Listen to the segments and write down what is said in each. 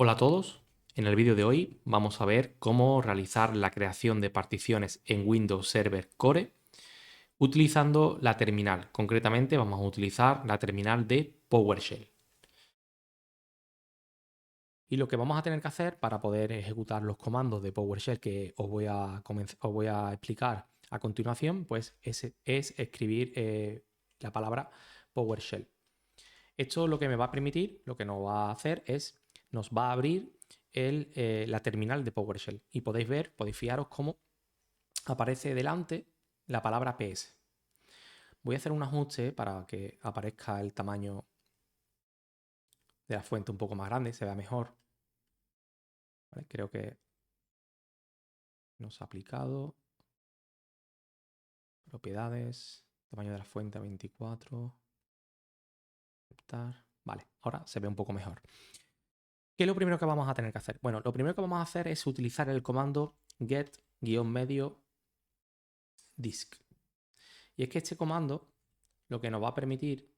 Hola a todos, en el vídeo de hoy vamos a ver cómo realizar la creación de particiones en Windows Server Core utilizando la terminal. Concretamente vamos a utilizar la terminal de PowerShell. Y lo que vamos a tener que hacer para poder ejecutar los comandos de PowerShell que os voy a explicar a continuación, pues es escribir la palabra PowerShell. Esto lo que me va a permitir, lo que nos va a hacer es, nos va a abrir la terminal de PowerShell. Y podéis fijaros cómo aparece delante la palabra PS. Voy a hacer un ajuste para que aparezca el tamaño de la fuente un poco más grande, se vea mejor. ¿Vale? Creo que nos ha aplicado. Propiedades, tamaño de la fuente 24. Aceptar. Vale, ahora se ve un poco mejor. ¿Qué es lo primero que vamos a tener que hacer? Bueno, lo primero que vamos a hacer es utilizar el comando get-medio disk. Y es que este comando lo que nos va a permitir,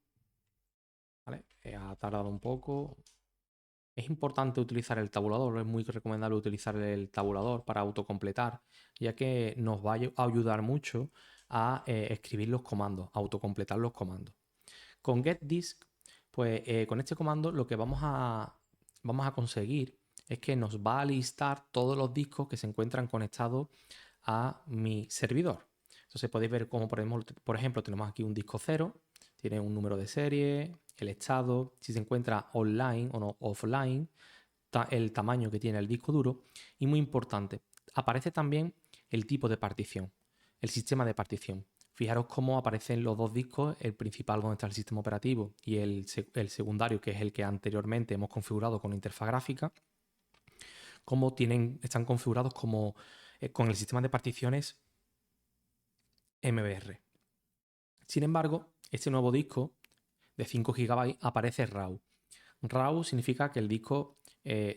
¿vale? Ha tardado un poco. Es importante utilizar el tabulador, es muy recomendable utilizar el tabulador para autocompletar, ya que nos va a ayudar mucho a escribir los comandos, a autocompletar los comandos. Con getDisk, pues con este comando lo que vamos a conseguir es que nos va a listar todos los discos que se encuentran conectados a mi servidor. Entonces podéis ver cómo, por ejemplo, tenemos aquí un disco 0, tiene un número de serie, el estado, si se encuentra online o no offline, el tamaño que tiene el disco duro y, muy importante, aparece también el tipo de partición, el sistema de partición. Fijaros cómo aparecen los dos discos, el principal donde está el sistema operativo y el secundario, que es el que anteriormente hemos configurado con interfaz gráfica, cómo están configurados como, con el sistema de particiones MBR. Sin embargo, este nuevo disco de 5 GB aparece RAW. RAW significa que el disco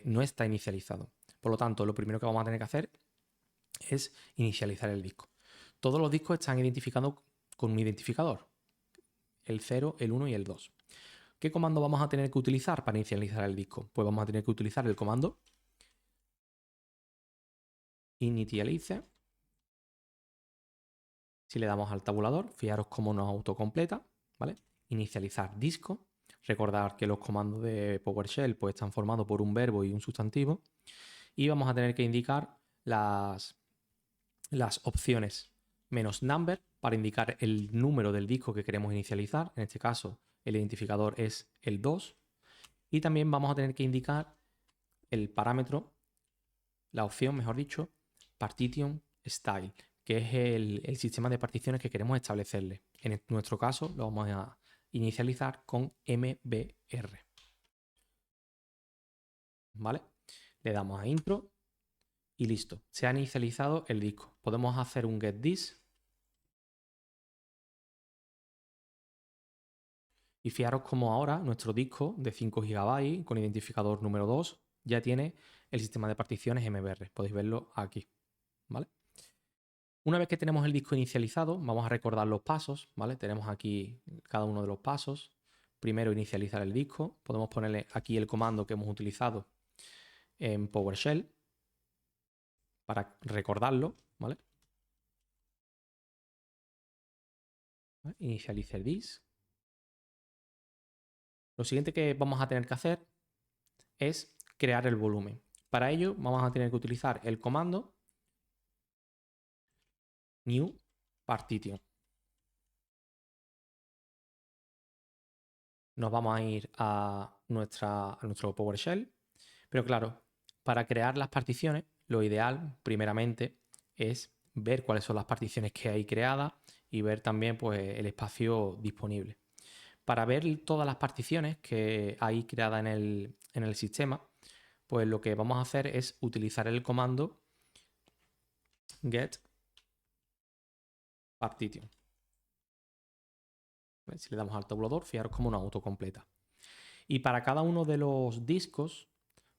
no está inicializado. Por lo tanto, lo primero que vamos a tener que hacer es inicializar el disco. Todos los discos están identificados con un identificador, el 0, el 1 y el 2. ¿Qué comando vamos a tener que utilizar para inicializar el disco? Pues vamos a tener que utilizar el comando initialize. Si le damos al tabulador, fijaros cómo nos autocompleta, ¿vale? Inicializar disco. Recordar que los comandos de PowerShell pues, están formados por un verbo y un sustantivo. Y vamos a tener que indicar las opciones "-number" para indicar el número del disco que queremos inicializar. En este caso, el identificador es el 2. Y también vamos a tener que indicar el parámetro, la opción, mejor dicho, partition style, que es el sistema de particiones que queremos establecerle. En nuestro caso lo vamos a inicializar con MBR. ¿Vale? Le damos a intro y listo. Se ha inicializado el disco. Podemos hacer un getDisk. Y fijaros cómo ahora nuestro disco de 5 GB con identificador número 2 ya tiene el sistema de particiones MBR. Podéis verlo aquí. ¿Vale? Una vez que tenemos el disco inicializado, vamos a recordar los pasos, ¿vale? Tenemos aquí cada uno de los pasos. Primero, inicializar el disco. Podemos ponerle aquí el comando que hemos utilizado en PowerShell para recordarlo, ¿vale? Inicialice el disk. Lo siguiente que vamos a tener que hacer es crear el volumen. Para ello, vamos a tener que utilizar el comando new partition. Nos vamos a ir a nuestro PowerShell. Pero claro, para crear las particiones, lo ideal, primeramente, es ver cuáles son las particiones que hay creadas y ver también pues, el espacio disponible. Para ver todas las particiones que hay creadas en el sistema, pues lo que vamos a hacer es utilizar el comando get partition. Si le damos al tabulador, fijaros cómo nos autocompleta. Y para cada uno de los discos,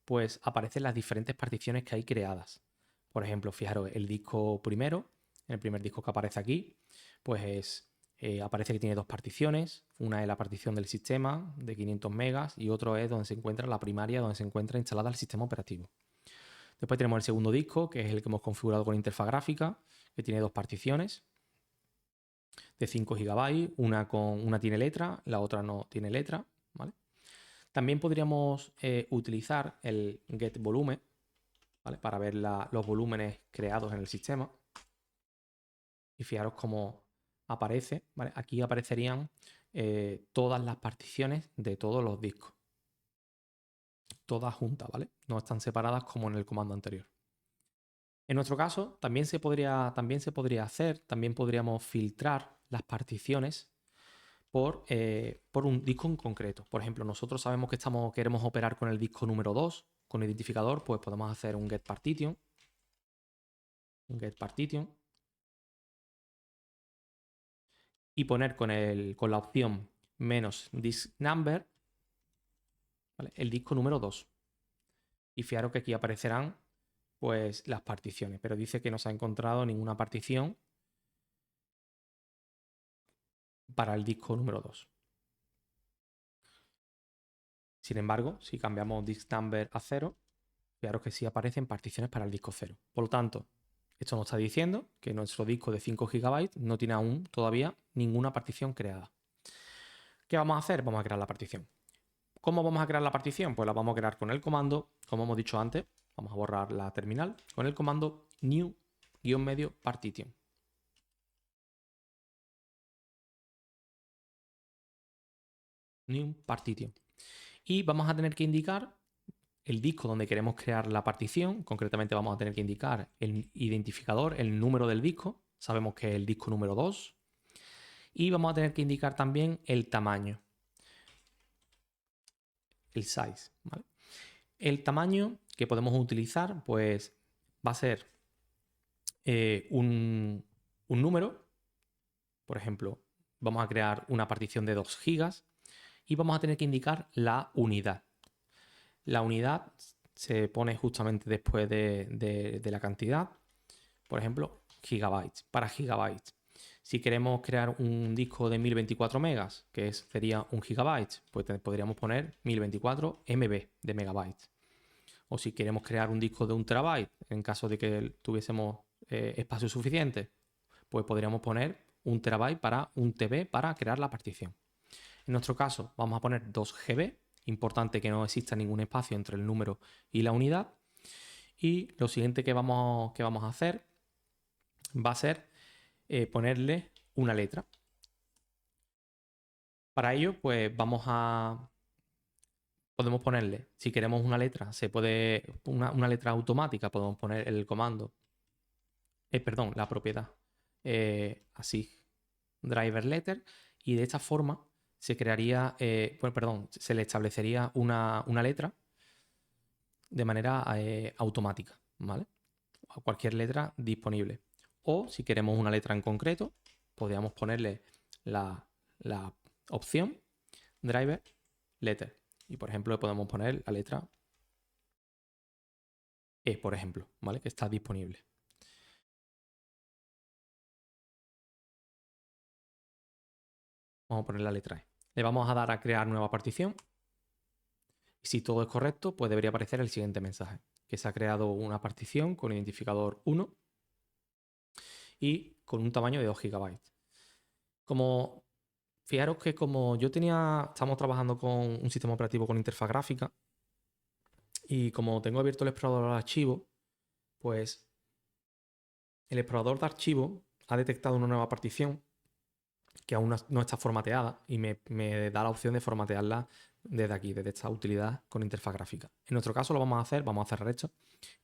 pues aparecen las diferentes particiones que hay creadas. Por ejemplo, fijaros, el disco primero, el primer disco que aparece aquí, pues es aparece que tiene dos particiones. Una es la partición del sistema de 500 megas y otro es donde se encuentra la primaria, donde se encuentra instalada el sistema operativo. Después tenemos el segundo disco, que es el que hemos configurado con interfaz gráfica, que tiene dos particiones de 5 GB. Una tiene letra, la otra no tiene letra, ¿vale? También podríamos utilizar el getVolume, ¿vale? Para ver los volúmenes creados en el sistema. Y fijaros cómo aparece, ¿vale? Aquí aparecerían todas las particiones de todos los discos. Todas juntas, ¿vale? No están separadas como en el comando anterior. En nuestro caso, también se podría hacer, también podríamos filtrar las particiones por un disco en concreto. Por ejemplo, nosotros sabemos que queremos operar con el disco número 2, con identificador, pues podemos hacer un getPartition. Y poner con la opción -disk_number, ¿vale? El disco número 2. Y fijaros que aquí aparecerán pues las particiones, pero dice que no se ha encontrado ninguna partición para el disco número 2. Sin embargo, si cambiamos disk_number a 0, fijaros que sí aparecen particiones para el disco 0. Por lo tanto, esto nos está diciendo que nuestro disco de 5 GB no tiene aún todavía ninguna partición creada. ¿Qué vamos a hacer? Vamos a crear la partición. ¿Cómo vamos a crear la partición? Pues la vamos a crear con el comando, como hemos dicho antes, vamos a borrar la terminal, con el comando new-partition. New partition. Y vamos a tener que indicar el disco donde queremos crear la partición. Concretamente vamos a tener que indicar el identificador, el número del disco. Sabemos que es el disco número 2. Y vamos a tener que indicar también el tamaño. El size, ¿vale? El tamaño que podemos utilizar, pues va a ser un número. Por ejemplo, vamos a crear una partición de 2 GB y vamos a tener que indicar la unidad. La unidad se pone justamente después de la cantidad. Por ejemplo, gigabytes, para gigabytes. Si queremos crear un disco de 1024 megas, que sería un gigabyte, pues podríamos poner 1024 MB de megabytes. O si queremos crear un disco de 1 terabyte, en caso de que tuviésemos espacio suficiente, pues podríamos poner 1 terabyte para 1 TB para crear la partición. En nuestro caso vamos a poner 2 GB, importante que no exista ningún espacio entre el número y la unidad. Y lo siguiente que vamos a hacer va a ser ponerle una letra. Para ello, pues podemos ponerle, si queremos una letra, una letra automática, podemos poner el comando, la propiedad, así, driver letter, y de esta forma se crearía, se le establecería una letra de manera automática, ¿vale? A cualquier letra disponible. O si queremos una letra en concreto, podríamos ponerle la opción driver letter. Y por ejemplo, le podemos poner la letra E, por ejemplo, ¿vale? Que está disponible. Vamos a poner la letra E. Le vamos a dar a crear nueva partición. Y si todo es correcto, pues debería aparecer el siguiente mensaje. Que se ha creado una partición con identificador 1 y con un tamaño de 2 GB. Fijaros que como estamos trabajando con un sistema operativo con interfaz gráfica y como tengo abierto el explorador de archivos, pues el explorador de archivos ha detectado una nueva partición que aún no está formateada y me da la opción de formatearla desde aquí, desde esta utilidad con interfaz gráfica. En nuestro caso vamos a cerrar esto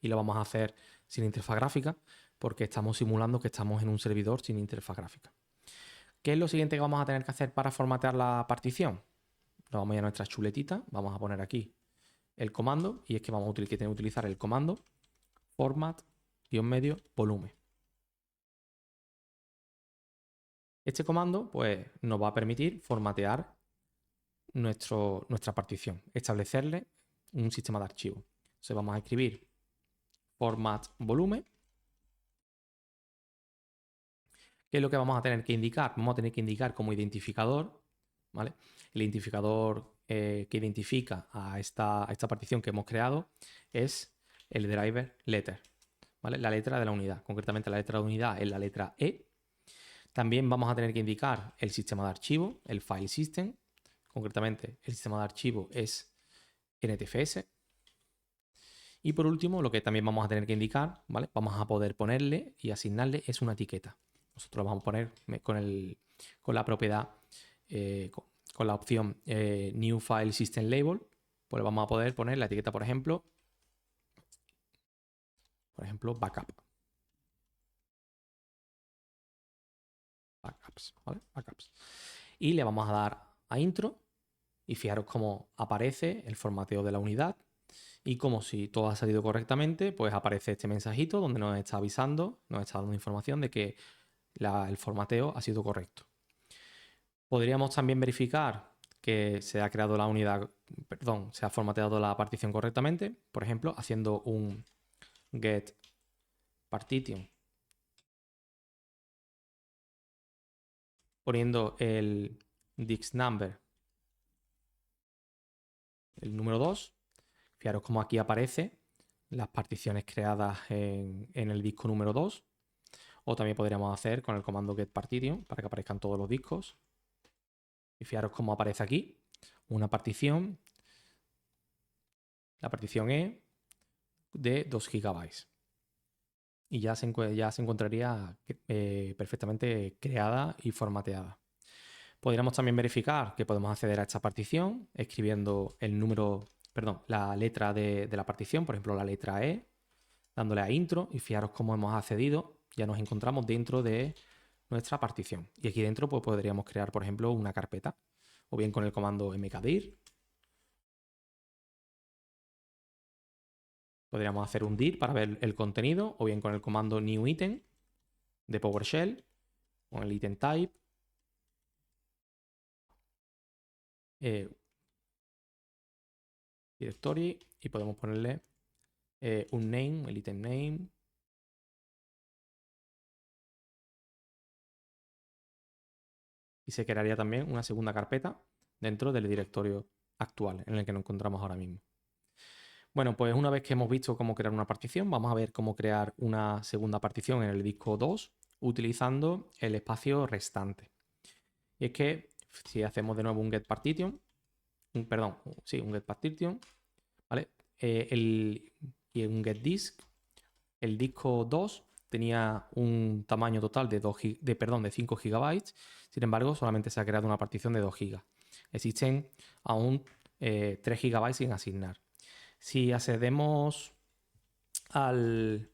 y lo vamos a hacer sin interfaz gráfica porque estamos simulando que estamos en un servidor sin interfaz gráfica. ¿Qué es lo siguiente que vamos a tener que hacer para formatear la partición? Nos vamos a ir a nuestra chuletita, vamos a poner aquí el comando y es que vamos a tener que utilizar el comando format-volume. Este comando pues, nos va a permitir formatear nuestra partición, establecerle un sistema de archivos. Entonces vamos a escribir format volume. ¿Qué es lo que vamos a tener que indicar? Vamos a tener que indicar como identificador, ¿vale? El identificador que identifica a esta partición que hemos creado es el driver letter, ¿vale? La letra de la unidad. Concretamente la letra de unidad es la letra E. También vamos a tener que indicar el sistema de archivo, el file system. Concretamente el sistema de archivo es NTFS. Y por último, lo que también vamos a tener que indicar, ¿vale? Vamos a poder ponerle y asignarle es una etiqueta. Nosotros lo vamos a poner con la propiedad, con la opción New File System Label, pues vamos a poder poner la etiqueta, por ejemplo, backup. Backups, ¿vale? Backups. Y le vamos a dar a intro y fijaros cómo aparece el formateo de la unidad. Y como si todo ha salido correctamente, pues aparece este mensajito donde nos está avisando, nos está dando información de que el formateo ha sido correcto. Podríamos también verificar que se ha creado la unidad, perdón, se ha formateado la partición correctamente, por ejemplo, haciendo un get partition, poniendo el disk number, el número 2. Fijaros cómo aquí aparece las particiones creadas en el disco número 2. O también podríamos hacer con el comando get partition para que aparezcan todos los discos. Y fijaros cómo aparece aquí una partición, la partición E de 2 GB. Y ya se encontraría perfectamente creada y formateada. Podríamos también verificar que podemos acceder a esta partición escribiendo el número, perdón, la letra de la partición, por ejemplo la letra E, dándole a intro y fijaros cómo hemos accedido, ya nos encontramos dentro de nuestra partición. Y aquí dentro pues, podríamos crear, por ejemplo, una carpeta, o bien con el comando mkdir. Podríamos hacer un dir para ver el contenido, o bien con el comando new item de PowerShell, con el item type. Directory, y podemos ponerle un name, el item name. Y se crearía también una segunda carpeta dentro del directorio actual en el que nos encontramos ahora mismo. Bueno, pues una vez que hemos visto cómo crear una partición, vamos a ver cómo crear una segunda partición en el disco 2 utilizando el espacio restante. Y es que si hacemos de nuevo un get partition, un get partition, ¿vale? Y un get disk, el disco 2 tenía un tamaño total de 5 GB, sin embargo, solamente se ha creado una partición de 2 GB. Existen aún 3 GB sin asignar. Si accedemos a la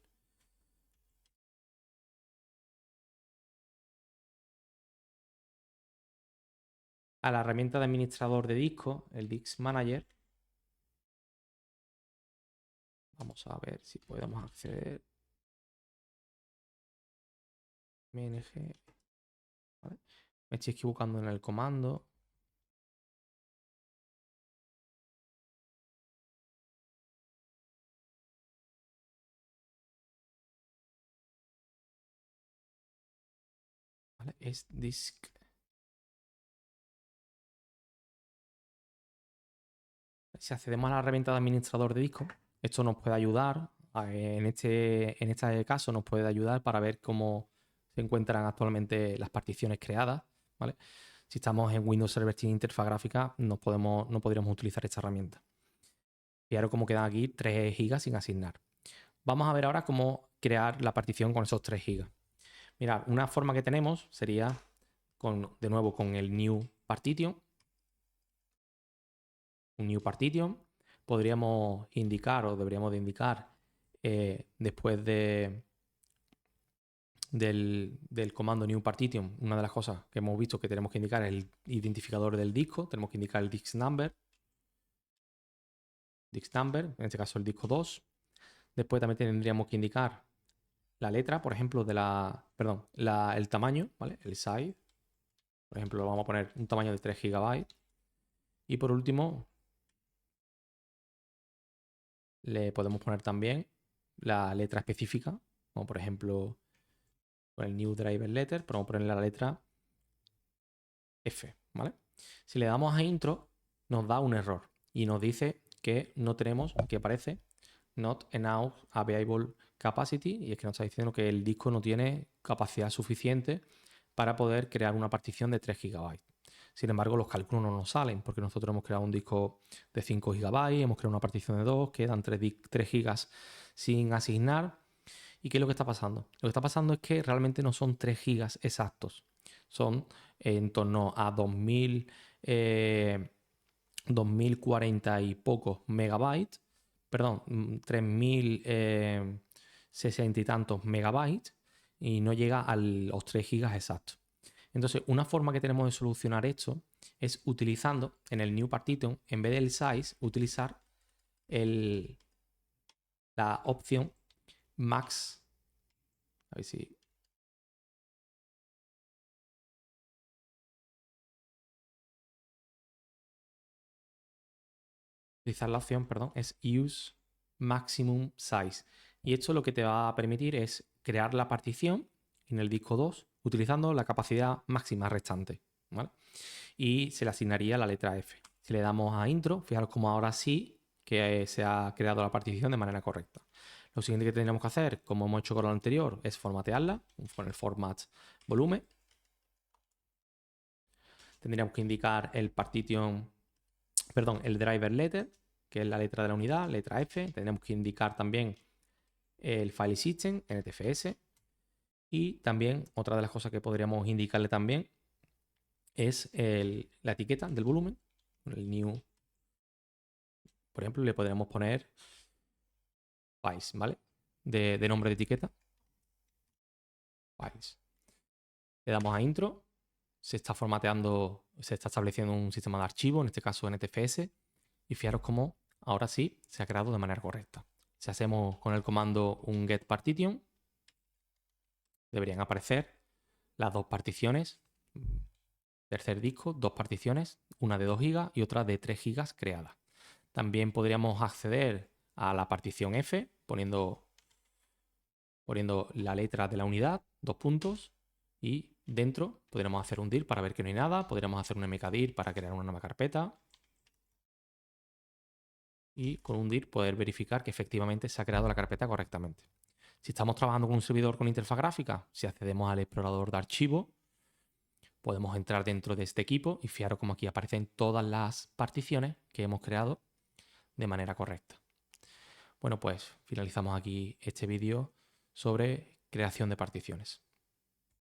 herramienta de administrador de disco, el Disk Manager, vamos a ver si podemos acceder. MNG, ¿vale? Me estoy equivocando en el comando. ¿Vale? Es disk. Si accedemos a la herramienta de administrador de disco, esto nos puede ayudar. En este caso nos puede ayudar para ver cómo se encuentran actualmente las particiones creadas. ¿Vale? Si estamos en Windows Server sin interfaz gráfica, no podríamos utilizar esta herramienta. Fijaros cómo quedan aquí 3 GB sin asignar. Vamos a ver ahora cómo crear la partición con esos 3 GB. Mirad, una forma que tenemos sería, de nuevo, con el New Partition. Un New Partition. Podríamos indicar, o deberíamos de indicar, después del comando New Partition, una de las cosas que hemos visto que tenemos que indicar es el identificador del disco. Tenemos que indicar el disk number. En este caso el disco 2. Después también tendríamos que indicar la letra, por ejemplo, el tamaño, ¿vale? El size. Por ejemplo, vamos a poner un tamaño de 3 GB. Y por último, le podemos poner también la letra específica, como por ejemplo con el new driver letter, pero vamos a ponerle la letra F, ¿vale? Si le damos a intro, nos da un error y nos dice que no tenemos, que aparece not enough available capacity, y es que nos está diciendo que el disco no tiene capacidad suficiente para poder crear una partición de 3 GB. Sin embargo, los cálculos no nos salen porque nosotros hemos creado un disco de 5 GB, hemos creado una partición de 2, quedan 3 GB sin asignar. ¿Y qué es lo que está pasando? Lo que está pasando es que realmente no son 3 GB exactos, son en torno a 2040 y pocos megabytes, perdón, 3060 y tantos megabytes, y no llega a los 3 gigas exactos. Entonces, una forma que tenemos de solucionar esto es utilizando en el new partition, en vez del size, utilizar la opción max. A ver si utilizar la opción, perdón, es use maximum size. Y esto lo que te va a permitir es crear la partición en el disco 2 utilizando la capacidad máxima restante, ¿vale? Y se le asignaría la letra F. Si le damos a intro, fijaros como ahora sí que se ha creado la partición de manera correcta. Lo siguiente que tendríamos que hacer, como hemos hecho con lo anterior, es formatearla con el format volumen. Tendríamos que indicar el partition, perdón, el driver letter, que es la letra de la unidad, letra F. Tendremos que indicar también el file system, NTFS. Y también otra de las cosas que podríamos indicarle también es la etiqueta del volumen, el new. Por ejemplo, le podríamos poner files, ¿vale? De nombre de etiqueta. Files. Le damos a intro. Se está formateando, se está estableciendo un sistema de archivo, en este caso NTFS. Y fijaros cómo ahora sí se ha creado de manera correcta. Si hacemos con el comando un get partition, deberían aparecer las dos particiones. Tercer disco, dos particiones, una de 2 GB y otra de 3 GB creadas. También podríamos acceder a la partición F poniendo la letra de la unidad, 2 puntos, y dentro podríamos hacer un dir para ver que no hay nada, podríamos hacer un mkdir para crear una nueva carpeta y con un dir poder verificar que efectivamente se ha creado la carpeta correctamente. Si estamos trabajando con un servidor con interfaz gráfica, si accedemos al explorador de archivos, podemos entrar dentro de este equipo y fijaros como aquí aparecen todas las particiones que hemos creado de manera correcta. Bueno, pues finalizamos aquí este vídeo sobre creación de particiones.